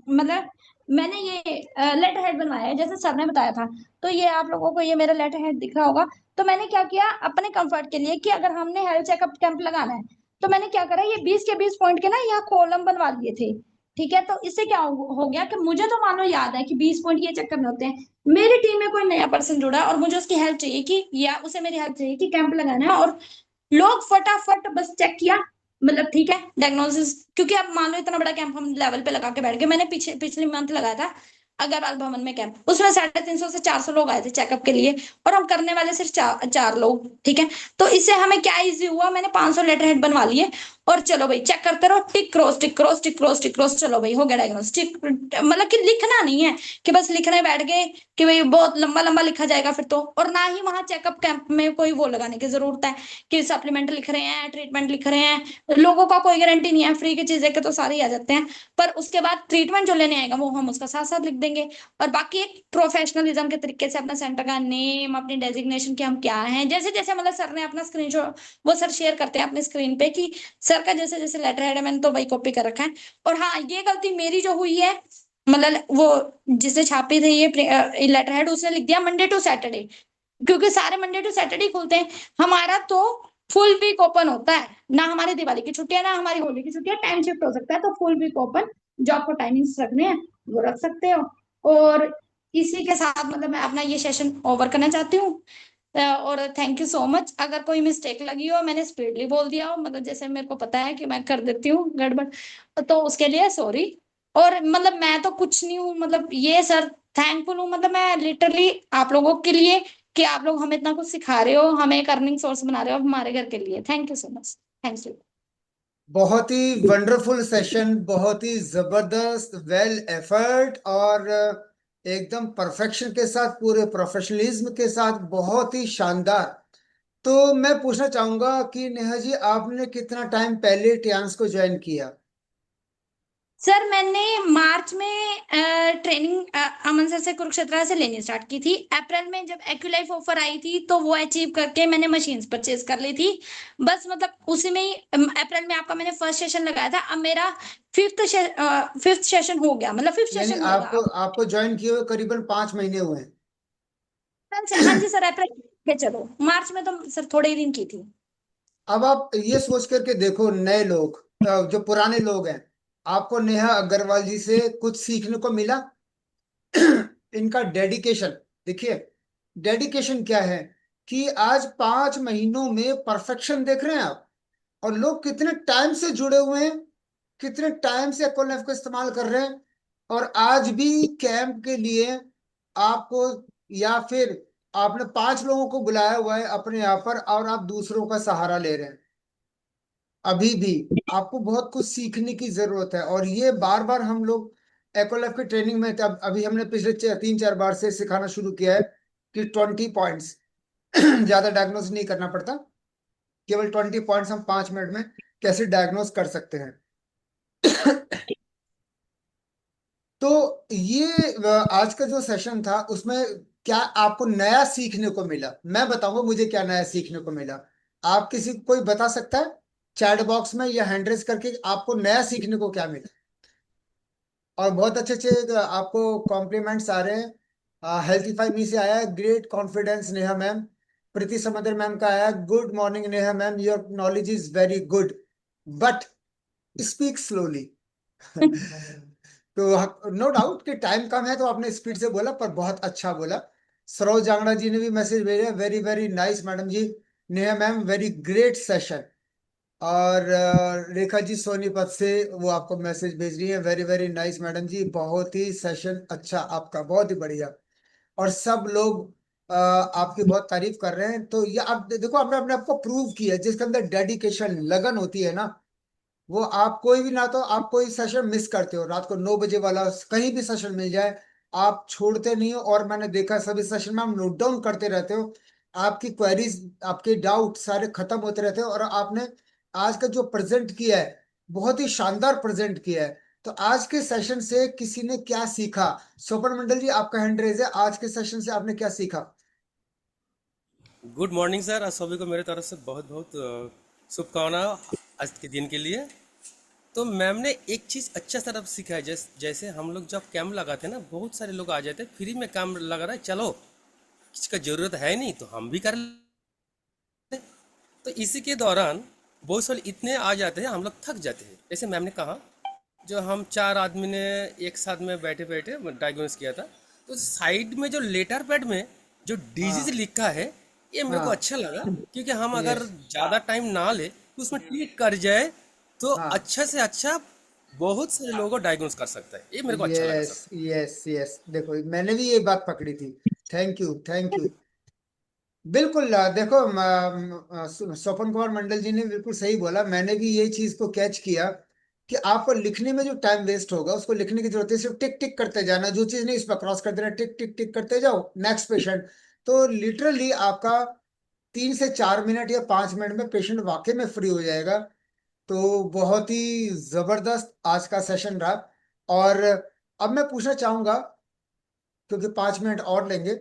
मतलब मैंने ये लेटर हेड बनवाया है जैसे सर ने बताया था। तो ये आप लोगों को ये मेरा लेटर हेड दिख रहा होगा। तो मैंने क्या किया अपने कंफर्ट के लिए कि अगर हमने हेल्थ चेकअप कैंप लगाना है, तो मैंने क्या करा, ये 20 के 20 पॉइंट के ना यहाँ कॉलम बनवा लिए थे। ठीक है, तो इससे क्या हो गया कि मुझे तो मान लो याद है कि 20 पॉइंट ये चेक करने होते हैं। मेरी टीम में कोई नया पर्सन जुड़ा और मुझे उसकी हेल्प चाहिए कि, या उसे मेरी हेल्प चाहिए कि कैंप लगाना है, और लोग फटाफट बस चेक किया, मतलब ठीक है डायग्नोसिस। क्योंकि अब मान लो इतना बड़ा कैंप हम लेवल पे लगा के बैठ गए, मैंने पिछले मंथ लगाया था अग्रवाल भवन में कैंप, उसमें 350 से 400 लोग आए थे चेकअप के लिए, और हम करने वाले सिर्फ चार लोग। ठीक है, तो इससे हमें क्या इजी हुआ, मैंने 500 लेटर हेड बनवा लिए, और चलो भाई चेक करते रहो, tick cross tick cross tick cross tick cross, चलो भाई हो गया डायग्नोस टिक। मतलब कि लिखना नहीं है कि बस लिखने बैठ गए कि भाई बहुत लंबा लंबा लिखा जाएगा फिर तो, और ना ही वहां चेकअप कैंप में कोई वो लगाने की जरूरत है कि सप्लीमेंट लिख रहे हैं ट्रीटमेंट लिख रहे हैं। लोगों का कोई गारंटी नहीं है, फ्री की चीजें के तो सारे ही आ जाते हैं, पर उसके बाद ट्रीटमेंट जो लेने आएगा वो हम उसका साथ साथ लिख देंगे। और बाकी एक प्रोफेशनलिज्म के तरीके से अपना सेंटर का नेम, अपनी डेजिग्नेशन कि हम क्या हैं, जैसे जैसे मतलब सर ने अपना स्क्रीनशॉट वो सर शेयर करते हैं अपने स्क्रीन पे कि सर का जैसे जैसे लेटर हेड है मैंने तो वही कॉपी कर रखा है। और हाँ ये गलती मेरी जो हुई है, मतलब वो जिसने छापी थी ये लेटर हेड, उसने लिख दिया मंडे टू सैटरडे, क्योंकि सारे मंडे टू सैटरडे खुलते हैं। हमारा तो फुल वीक ओपन होता है, ना हमारी दिवाली की छुट्टियां ना हमारी होली की छुट्टियां, टाइम शिफ्ट हो सकता है, तो फुल वीक ओपन जो आपको टाइमिंग्स रखने हैं वो रख सकते हो। और इसी के साथ मतलब मैं अपना ये सेशन ओवर करना चाहती हूँ। और थैंक यू सो मच, अगर कोई मिस्टेक लगी हो मैंने स्पीडली बोल दिया हो, मतलब जैसे मेरे को पता है कि मैं कर देती हूँ गड़बड़, तो उसके लिए सॉरी। और मतलब मैं तो कुछ नहीं हूँ, मतलब ये सर थैंकफुल हूँ, मतलब मैं लिटरली आप लोगों के लिए कि आप लोग हमें इतना कुछ सिखा रहे हो, हमें एक अर्निंग सोर्स बना रहे हो हमारे घर के लिए। Thank you so much. Thanks you. बहुत ही वंडरफुल सेशन, बहुत ही जबरदस्त, वेल एफर्ट, और एकदम परफेक्शन के साथ, पूरे प्रोफेशनलिज्म के साथ, बहुत ही शानदार। तो मैं पूछना चाहूंगा कि नेहा जी, आपने कितना टाइम पहले टियान्स को ज्वाइन किया? सर मैंने मार्च में ट्रेनिंग अमन सर से कुरुक्षेत्र से लेनी स्टार्ट की थी। अप्रैल में जब एक्यूलाइफ ऑफर आई थी तो वो अचीव करके मैंने मशीन्स परचेज कर ली थी। बस मतलब उसी में ही अप्रैल में आपका मैंने फर्स्ट सेशन लगाया था, अब मेरा फिफ्थ सेशन हो गया, मतलब फिफ्थ यानी सेशन होएगा आपको अब। आपको ज्वाइन किए हुए करीबन 5 महीने हुए अप्रैल से, हाँ हैं। जी सर अप्रैल के, चलो मार्च में तो सर थोड़े ही दिन की थी। अब आप ये सोच करके देखो, नए लोग, जो पुराने लोग हैं, आपको नेहा अग्रवाल जी से कुछ सीखने को मिला? इनका डेडिकेशन देखिए। डेडिकेशन क्या है कि आज 5 महीनों में परफेक्शन देख रहे हैं आप। और लोग कितने टाइम से जुड़े हुए हैं, कितने टाइम से एक्वालाइफ का इस्तेमाल कर रहे हैं, और आज भी कैंप के लिए आपको, या फिर आपने 5 लोगों को बुलाया हुआ है अपने यहाँ पर, और आप दूसरों का सहारा ले रहे हैं। अभी भी आपको बहुत कुछ सीखने की जरूरत है, और ये बार बार हम लोग एक्वालाइफ की ट्रेनिंग में, तब अभी हमने पिछले 3-4 बार से सिखाना शुरू किया है कि 20 पॉइंट्स, ज्यादा डायग्नोस नहीं करना पड़ता, केवल 20 पॉइंट्स हम 5 मिनट में कैसे डायग्नोस कर सकते हैं। तो ये आज का जो सेशन था उसमें क्या आपको नया सीखने को मिला? मैं बताऊंगा मुझे क्या नया सीखने को मिला। आप किसी कोई बता सकता है चैट बॉक्स में या हैंड रेज करके आपको नया सीखने को क्या मिला? और बहुत अच्छे अच्छे आपको कॉम्प्लीमेंट्स आ रहे हैं। हेल्थीफाई मी से आया है, ग्रेट कॉन्फिडेंस नेहा मैम। प्रीति समंदर मैम का आया, good morning Neha ma'am, your knowledge is very good, but speak slowly. तो नो डाउट कि टाइम कम है तो आपने स्पीड से बोला, पर बहुत अच्छा बोला। सरोज जांगड़ा जी ने भी मैसेज भेजा, वेरी वेरी नाइस मैडम जी। Neha ma'am very great session. और रेखा जी सोनीपत से वो आपको मैसेज भेज रही है, वेरी वेरी नाइस मैडम जी, बहुत ही सेशन अच्छा आपका, बहुत ही बढ़िया। और सब लोग आपकी बहुत तारीफ कर रहे हैं। तो ये आप देखो, आपने अपने आप को प्रूव किया है, जिसके अंदर डेडिकेशन लगन होती है ना, वो आप कोई भी ना, तो आप कोई सेशन मिस करते हो, रात को 9 बजे वाला कहीं भी सेशन मिल जाए आप छोड़ते नहीं हो। और मैंने देखा सभी सेशन में आप नोट डाउन करते रहते हो, आपकी क्वेरीज, आपके डाउट सारे खत्म होते रहते हो। और आपने आज का जो प्रेजेंट किया है, बहुत ही शानदार प्रेजेंट किया है। तो आज के सेशन से किसी ने क्या सीखा? स्वपन मंडल जी आपका हैंड रेज है, आज के सेशन से आपने क्या सीखा? Good morning sir. आज सभी को मेरे तरफ से बहुत बहुत शुभकामना आज के दिन के लिए। तो मैम ने एक चीज़ अच्छा सर अब सीखा है, जैसे हम लोग जब कैंप लगाते हैं ना, बहुत सारे लोग आ जाते हैं फ्री में काम लगा रहा है, चलो किसी का ज़रूरत है नहीं तो हम भी कर लें। तो इसी के दौरान बहुत सारे इतने आ जाते हैं, हम लोग थक जाते हैं। जैसे मैम ने कहा, जो हम चार आदमी ने एक साथ में बैठे बैठे डायग्नोस किया था, तो साइड में जो लेटर पैड में जो डिजीज हाँ लिखा है, ये मेरे को हाँ। अच्छा लगा। क्योंकि हम अगर यस। ज़्यादा टाइम ना ले तो उसमें क्लिक कर जाए तो हाँ। अच्छा से अच्छा बहुत सारे लोगों को डायग्नोस कर सकता है। ये मेरे को अच्छा लगा यस सर। यस यस, देखो मैंने भी ये बात पकड़ी थी। Thank you thank you. बिल्कुल देखो स्वपन कुमार मंडल जी ने बिल्कुल सही बोला, मैंने भी ये चीज को कैच किया कि आपको लिखने में जो टाइम वेस्ट होगा उसको लिखने की जरूरत है, सिर्फ टिक टिक करते जाना, जो चीज नहीं उस पर क्रॉस कर देना, टिक टिक टिक करते जाओ, नेक्स्ट पेशेंट। तो लिटरली आपका 3 से 4 मिनट या 5 मिनट में पेशेंट वाकई में फ्री हो जाएगा। तो बहुत ही जबरदस्त आज का सेशन रहा। और अब मैं पूछना चाहूंगा, क्योंकि 5 मिनट और लेंगे,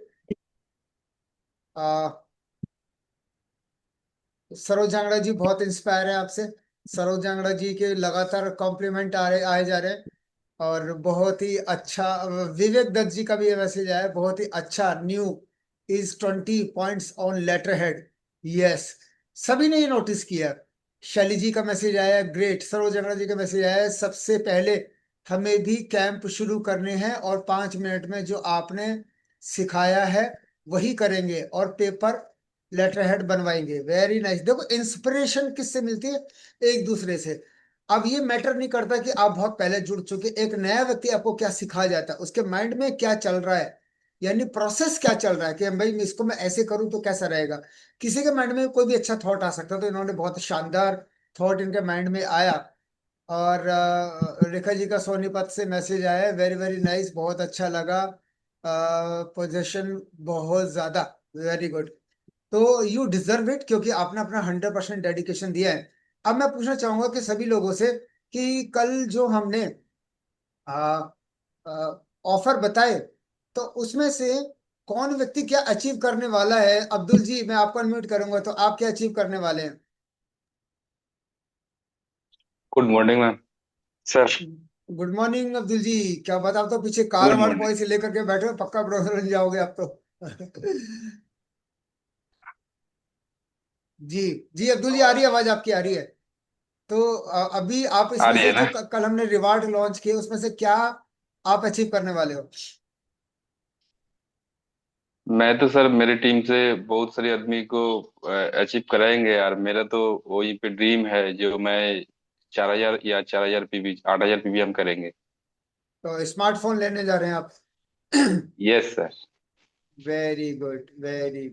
सरोज जांगड़ा जी बहुत इंस्पायर है आपसे। सरोज जांगड़ा जी के लगातार कॉम्प्लीमेंट आ रहे आए जा रहे हैं। और बहुत ही अच्छा, विवेक दत्त जी का भी ये मैसेज आया है, बहुत ही अच्छा, new is 20 points on letter head. Yes, सभी ने ये नोटिस किया। शैली जी का मैसेज आया, ग्रेट। सरोज जांगड़ा जी का मैसेज आया है, सबसे पहले हमें भी कैंप शुरू करने हैं और 5 मिनट में जो आपने सिखाया है वही करेंगे और पेपर लेटर हेड बनवाएंगे। Very nice. देखो इंस्पिरेशन किससे मिलती है? एक दूसरे से। अब ये मैटर नहीं करता कि आप बहुत पहले जुड़ चुके, एक नया व्यक्ति आपको क्या सिखाया जाता है, उसके माइंड में क्या चल रहा है, यानी प्रोसेस क्या चल रहा है कि भाई इसको मैं ऐसे करूं तो कैसा रहेगा। किसी के माइंड में कोई भी अच्छा थॉट आ सकता है, तो इन्होंने बहुत शानदार थॉट इनके माइंड में आया। और रेखा जी का सोनीपत से मैसेज आया है, वेरी वेरी नाइस, बहुत अच्छा लगा, पोजेशन बहुत ज्यादा, वेरी गुड। तो यू डिजर्व इट, क्योंकि आपने अपना 100% डेडिकेशन दिया है। अब मैं पूछना चाहूंगा कि सभी लोगों से कि कल जो हमने ऑफर बताए, तो उसमें से कौन व्यक्ति क्या अचीव करने वाला है? अब्दुल जी मैं आपको अनम्यूट करूंगा, तो आप क्या अचीव करने वाले हैं? Good morning ma'am. Sir. Good morning Abdul ji. क्या बात, आप तो पीछे कार गुड वार्ड मॉर्निंग। बॉय से लेकर के बैठे हो, पक्का प्रोफेसर बन जाओगे आप तो। जी। जी अब्दुल जी, आ रही है आवाज, आपकी आ रही है। तो अभी आप आ इसमें रही से है जो ना। कल हमने रिवार्ड लॉन्च किए उसमें से क्या आप अचीव करने वाले हो? मैं तो सर मेरी टीम से बहुत सारे आदमी को अचीव कराएंगे यार। मेरा तो वही पे ड्रीम है जो मैं 4,000 या 4,000 पीबी 8,000 पीबी हम करेंगे। तो स्मार्टफोन लेने जा रहे हैं आप? Yes sir. Very good very